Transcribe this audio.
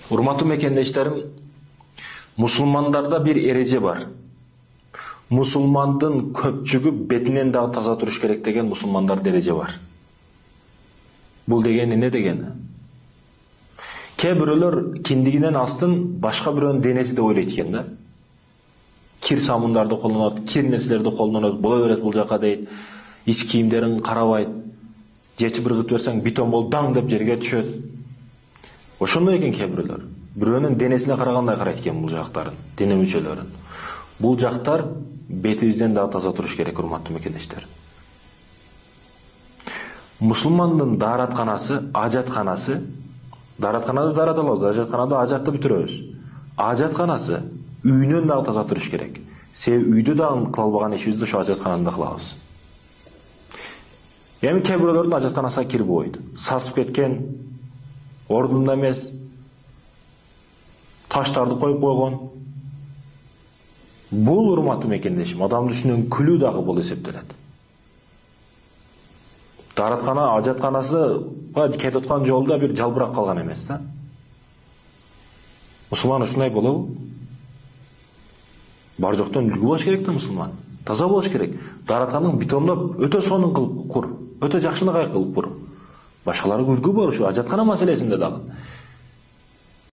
Урматтуу мекендештерим, мусулмандарда bir эреже бар. Мусулмандын көпчүгү бетинен дагы таза туруш керек деген мусулмандарда эреже бар. Бул дегени эмне дегени? Кээ бирөөлөр киндигинен астын башка бирөөнүн денеси деп ойлойт экен да. Кир самундарды колдонот, кир нерселерди колдонот, бола берет бул жака дейт. Ич кийимдерин карабайт. Жечи бир кытып берсең битон болуп даң деп жерге түшөт. Ошондой экен кээ бирөөлөр. Бирөөнүн денесине карагандай карайт экен бул жактарын, дене мүчөлөрүн. Бул жактар бетибизден дагы таза туруш керек, урматтуу мекендештер. Мусулмандын дааратканасы, ажатканасы, дааратканада даарат алабыз, ажатканада ажатты бүтүрөбүз. Ажатканасы үйүнөн дагы таза туруш керек. Себеби үйдө дагы кыла албаган ишибизди ошо ажатканада кылабыз. Эми кээ бирөөлөрдүн ажатканасына кирип койду. Сасып кеткен, ордунда эмес, таштарды коюп койгон. Бул урматтуу мекендешим, адамдын үстүнөн күлүү дагы бул эсептелет. Даараткана, ажатканасыга кетип аткан жолдо бир жалбырак калган эмес да. Мусулман ушундай болобу? Бар жоктон үлгү болуш керек да мусулман. Таза болуш керек. Дааратканын бетондоп өтө сонун кылып кур, өтө жакшынакай кылып кур. Башкалары үлгү бар ушу ажаткана маселесинде дагы.